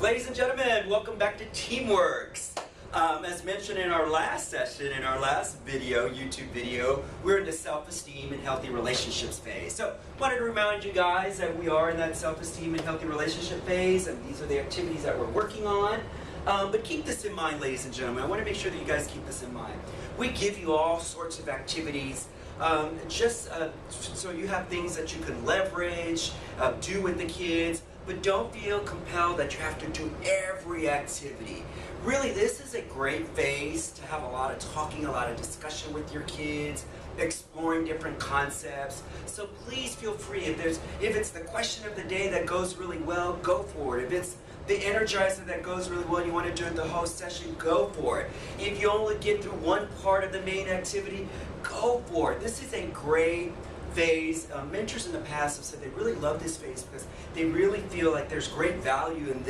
Ladies and gentlemen, welcome back to Teamworks. As mentioned in our last session, in our last video, YouTube video, we're in the self-esteem and healthy relationships phase. So, wanted to remind you guys that we are in that self-esteem and healthy relationship phase, and these are the activities that we're working on. But keep this in mind, ladies and gentlemen. I want to make sure that you guys keep this in mind. We give you all sorts of activities so you have things that you can leverage, do with the kids, but don't feel compelled that you have to do every activity. Really, this is a great phase to have a lot of talking, a lot of discussion with your kids, exploring different concepts. So please feel free. If it's the question of the day that goes really well, go for it. If it's the energizer that goes really well and you want to do it the whole session, go for it. If you only get through one part of the main activity, go for it. This is a great phase. Mentors in the past have said they really love this phase because they really feel like there's great value in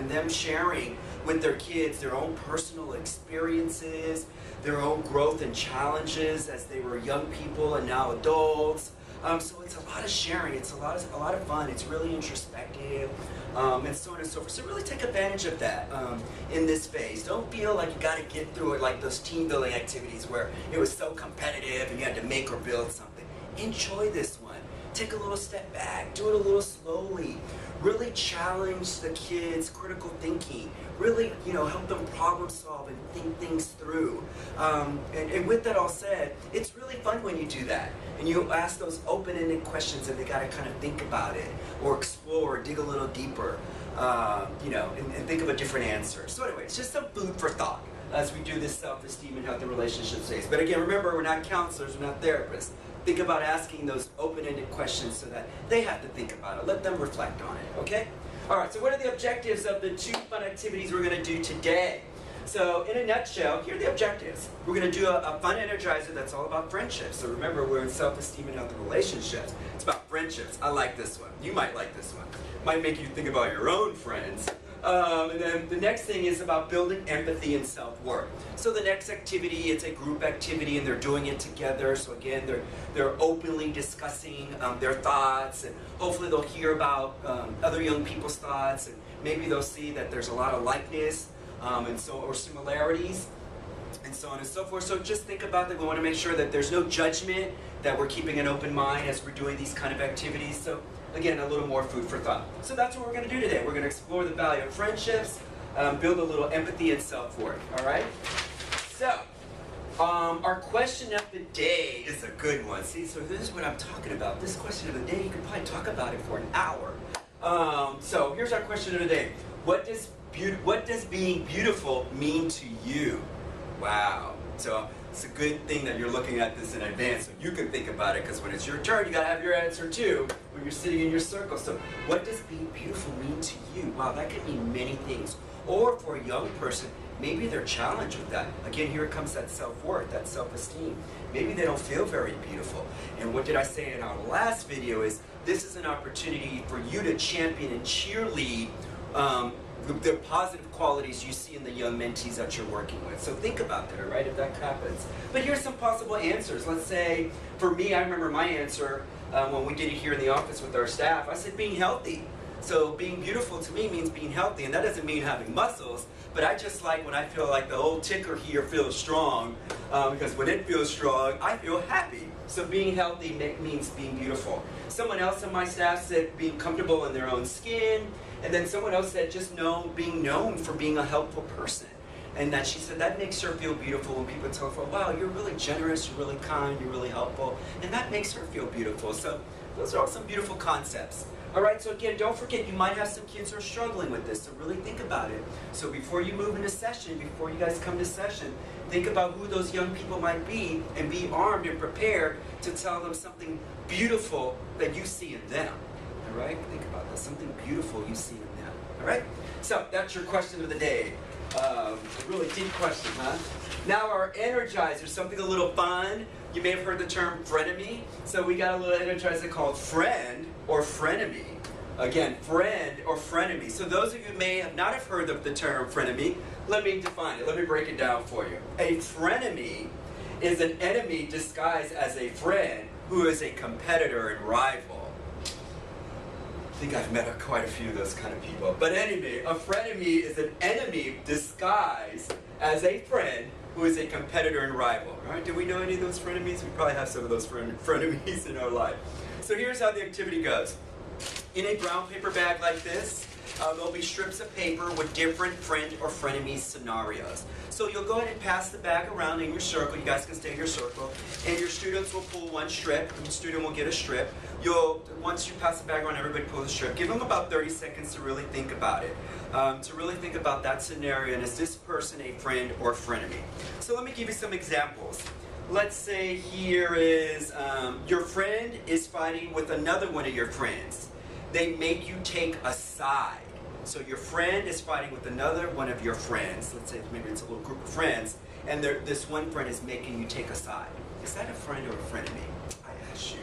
them sharing with their kids their own personal experiences, their own growth and challenges as they were young people and now adults. So it's a lot of sharing, it's a lot of fun, it's really introspective, and so on and so forth. So really take advantage of that in this phase. Don't feel like you got to get through it like those team building activities where it was so competitive and you had to make or build something. Enjoy this one. Take a little step back, do it a little slowly. Really challenge the kids' critical thinking. Really, help them problem solve and think things through. And with that all said, it's really fun when you do that. And you ask those open-ended questions and they got to kind of think about it or explore, or dig a little deeper, and think of a different answer. So anyway, it's just some food for thought as we do this self-esteem and healthy relationships phase. But again, remember, we're not counselors, we're not therapists. Think about asking those open-ended questions so that they have to think about it. Let them reflect on it, okay? All right, so what are the objectives of the 2 fun activities we're going to do today? So in a nutshell, here are the objectives. We're going to do a fun energizer that's all about friendships. So remember, we're in self-esteem and healthy relationships. It's about friendships. I like this one. You might like this one. Might make you think about your own friends. And then the next thing is about building empathy and self-worth. So the next activity, it's a group activity and they're doing it together. So again, they're openly discussing their thoughts, and hopefully they'll hear about other young people's thoughts, and maybe they'll see that there's a lot of likeness or similarities, and so on and so forth. So just think about that. We want to make sure that there's no judgment, that we're keeping an open mind as we're doing these kind of activities. So again, a little more food for thought. So that's what we're going to do today. We're going to explore the value of friendships, build a little empathy and self-worth, all right? So, our question of the day is a good one. See, so this is what I'm talking about. This question of the day, you could probably talk about it for an hour. So here's our question of the day. What does being beautiful mean to you? Wow. So it's a good thing that you're looking at this in advance so you can think about it, because when it's your turn, you got to have your answer too when you're sitting in your circle. So what does being beautiful mean to you? Wow, that could mean many things. Or for a young person, maybe they're challenged with that. Again, here comes that self-worth, that self-esteem. Maybe they don't feel very beautiful. And what did I say in our last video is this is an opportunity for you to champion and cheerlead the positive qualities you see in the young mentees that you're working with. So think about that, all right, if that happens. But here's some possible answers. Let's say, for me, I remember my answer when we did it here in the office with our staff. I said being healthy. So being beautiful to me means being healthy, and that doesn't mean having muscles, but I just like when I feel like the old ticker here feels strong, because when it feels strong, I feel happy. So being healthy means being beautiful. Someone else on my staff said being comfortable in their own skin, and then someone else said just being known for being a helpful person. And that she said that makes her feel beautiful when people tell her, wow, you're really generous, you're really kind, you're really helpful, and that makes her feel beautiful. So those are all some beautiful concepts. All right, so again, don't forget, you might have some kids who are struggling with this, so really think about it. So before you move into session, before you guys come to session, think about who those young people might be and be armed and prepared to tell them something beautiful that you see in them. All right, think about that, something beautiful you see in them. All right, so that's your question of the day. A really deep question, huh? Now our energizer, something a little fun. You may have heard the term frenemy. So we got a little energizer called friend or frenemy. Again, friend or frenemy. So those of you may have not have heard of the term frenemy, let me define it. Let me break it down for you. A frenemy is an enemy disguised as a friend who is a competitor and rival. think I've met quite a few of those kind of people. But anyway, a frenemy is an enemy disguised as a friend who is a competitor and rival. All right? Do we know any of those frenemies? We probably have some of those frenemies in our life. So here's how the activity goes. In a brown paper bag like this, there'll be strips of paper with different friend or frenemy scenarios. So you'll go ahead and pass the bag around in your circle. You guys can stay in your circle. And your students will pull one strip. Each student will get a strip. Once you pass the bag around, everybody pulls a strip. Give them about 30 seconds to really think about it. To really think about that scenario, and is this person a friend or frenemy? So let me give you some examples. Let's say here is your friend is fighting with another one of your friends. They make you take a side. So your friend is fighting with another one of your friends. Let's say maybe it's a little group of friends, and this one friend is making you take a side. Is that a friend or a frenemy? I ask you.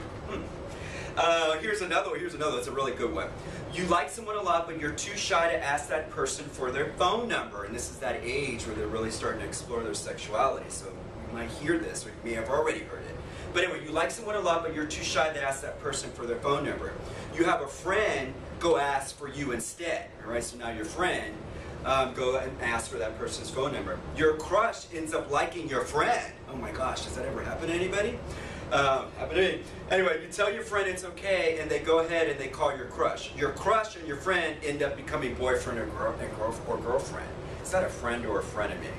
Here's another one. It's a really good one. You like someone a lot, but you're too shy to ask that person for their phone number. And this is that age where they're really starting to explore their sexuality. So you might hear this, or you may have already heard it. But anyway, you like someone a lot, but you're too shy to ask that person for their phone number. You have a friend go ask for you instead. All right, so now your friend go and ask for that person's phone number. Your crush ends up liking your friend. Oh my gosh, does that ever happen to anybody? Happen to me. Anyway, you tell your friend it's okay, and they go ahead and they call your crush. Your crush and your friend end up becoming boyfriend or girlfriend. Is that a friend or a frenemy?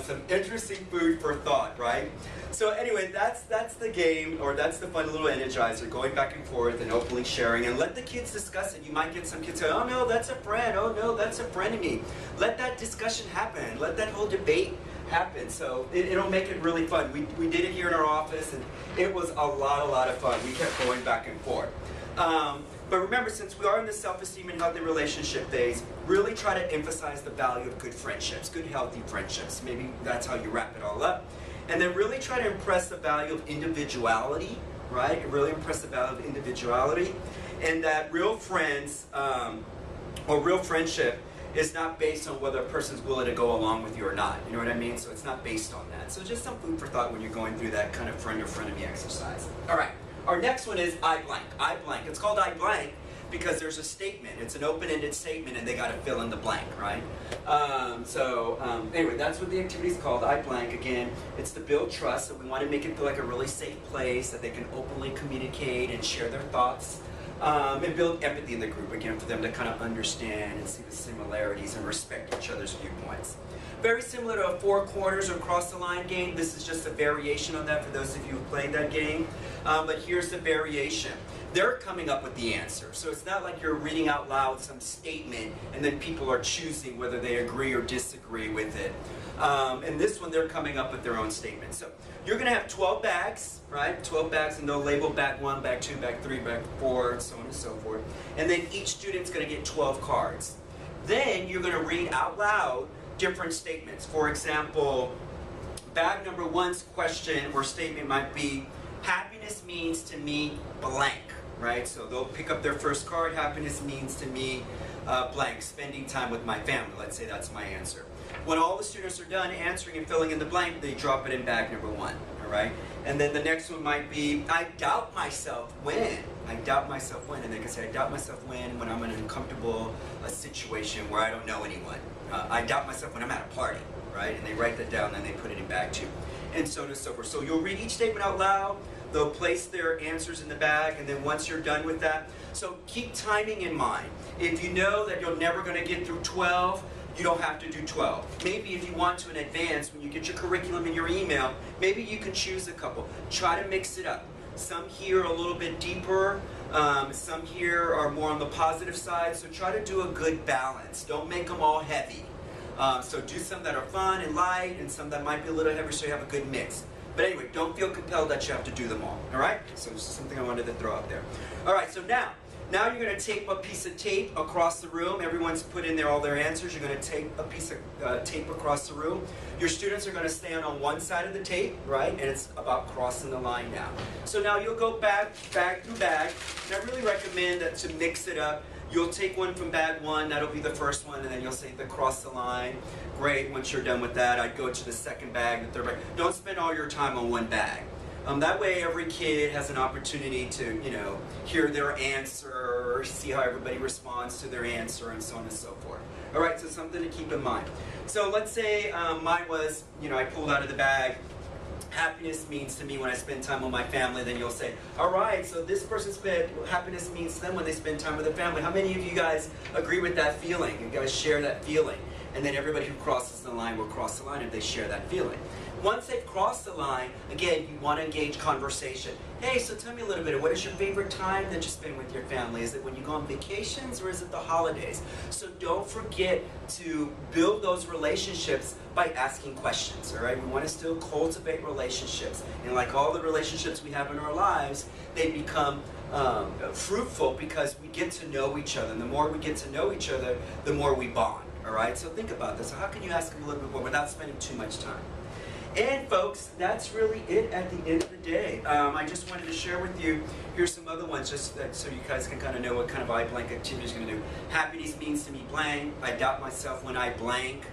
Some interesting food for thought, right? So anyway, that's the game, or that's the fun little energizer, going back and forth and openly sharing, and let the kids discuss it. You might get some kids say, oh no, that's a friend, oh no, that's a frenemy. Let that discussion happen, let that whole debate happen. So it'll make it really fun. We did it here in our office, and it was a lot of fun. We kept going back and forth. But remember, since we are in the self-esteem and healthy relationship phase, really try to emphasize the value of good friendships, good healthy friendships. Maybe that's how you wrap it all up. And then really try to impress the value of individuality, right? Really impress the value of individuality. And that real friends, or real friendship, is not based on whether a person's willing to go along with you or not. You know what I mean? So it's not based on that. So just some food for thought when you're going through that kind of friend or frenemy exercise. All right. Our next one is I blank. I blank. It's called I blank because there's a statement. It's an open-ended statement, and they got to fill in the blank, right? Anyway, that's what the activity is called, I blank. Again, it's to build trust, so we want to make it feel like a really safe place that they can openly communicate and share their thoughts, and build empathy in the group, again, for them to kind of understand and see the similarities and respect each other's viewpoints. Very similar to a four corners or cross the line game. This is just a variation on that for those of you who played that game. But here's the variation. They're coming up with the answer. So it's not like you're reading out loud some statement and then people are choosing whether they agree or disagree with it. And this one, they're coming up with their own statement. So you're going to have 12 bags, right? 12 bags, and they'll label bag 1, bag 2, bag 3, bag 4, so on and so forth. And then each student's going to get 12 cards. Then you're going to read out loud different statements. For example, bag number 1's question or statement might be, happiness means to me blank, right? So they'll pick up their first card, happiness means to me blank, spending time with my family. Let's say that's my answer. When all the students are done answering and filling in the blank, they drop it in bag number 1, all right? And then the next one might be, I doubt myself when. I doubt myself when, and they can say, I doubt myself when I'm in an uncomfortable situation where I don't know anyone. I doubt myself when I'm at a party, right? And they write that down, and then they put it in bag 2, and so on and so forth. So you'll read each statement out loud, they'll place their answers in the bag, and then once you're done with that, so keep timing in mind. If you know that you're never going to get through 12, you don't have to do 12. Maybe if you want to in advance, when you get your curriculum in your email, maybe you can choose a couple. Try to mix it up. Some here are a little bit deeper, some here are more on the positive side, so try to do a good balance. Don't make them all heavy. So do some that are fun and light, and some that might be a little heavier, so you have a good mix. But anyway, don't feel compelled that you have to do them all, all right? So it's something I wanted to throw out there. All right, so now you're going to tape a piece of tape across the room. Everyone's put in there all their answers. You're going to tape a piece of tape across the room. Your students are going to stand on one side of the tape, right? And it's about crossing the line now. So now you'll go bag through bag. And I really recommend that to mix it up. You'll take one from bag 1, that'll be the first one, and then you'll say the cross the line. Great, once you're done with that, I'd go to the second bag, the third bag. Don't spend all your time on one bag. That way every kid has an opportunity to, hear their answer, see how everybody responds to their answer, and so on and so forth. All right, so something to keep in mind. So let's say mine was, I pulled out of the bag, happiness means to me when I spend time with my family. Then you'll say, all right, so this person spent, happiness means to them when they spend time with their family. How many of you guys agree with that feeling? You guys share that feeling? And then everybody who crosses the line will cross the line if they share that feeling. Once they've crossed the line, again, you want to engage conversation. Hey, so tell me a little bit, what is your favorite time that you spend with your family? Is it when you go on vacations or is it the holidays? So don't forget to build those relationships by asking questions, all right? We want to still cultivate relationships. And like all the relationships we have in our lives, they become fruitful because we get to know each other. And the more we get to know each other, the more we bond, all right? So think about this. So how can you ask them a little bit more without spending too much time? And folks, that's really it at the end of the day. I just wanted to share with you, here's some other ones just so you guys can kind of know what kind of I blank activity is going to do. Happiness means to me blank. I doubt myself when I blank.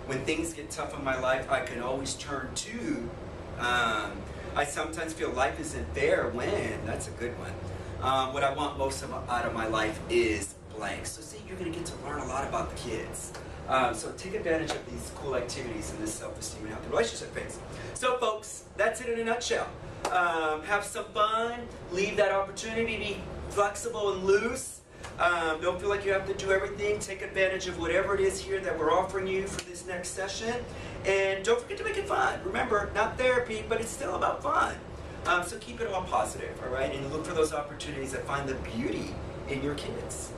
When things get tough in my life, I can always turn to. I sometimes feel life isn't fair when. That's a good one. What I want most out of my life is blank. So see, you're going to get to learn a lot about the kids. So take advantage of these cool activities in this self-esteem and healthy relationship phase. So folks, that's it in a nutshell. Have some fun, leave that opportunity, be flexible and loose. Don't feel like you have to do everything. Take advantage of whatever it is here that we're offering you for this next session. And don't forget to make it fun. Remember, not therapy, but it's still about fun. So keep it all positive, all right? And look for those opportunities that find the beauty in your kids.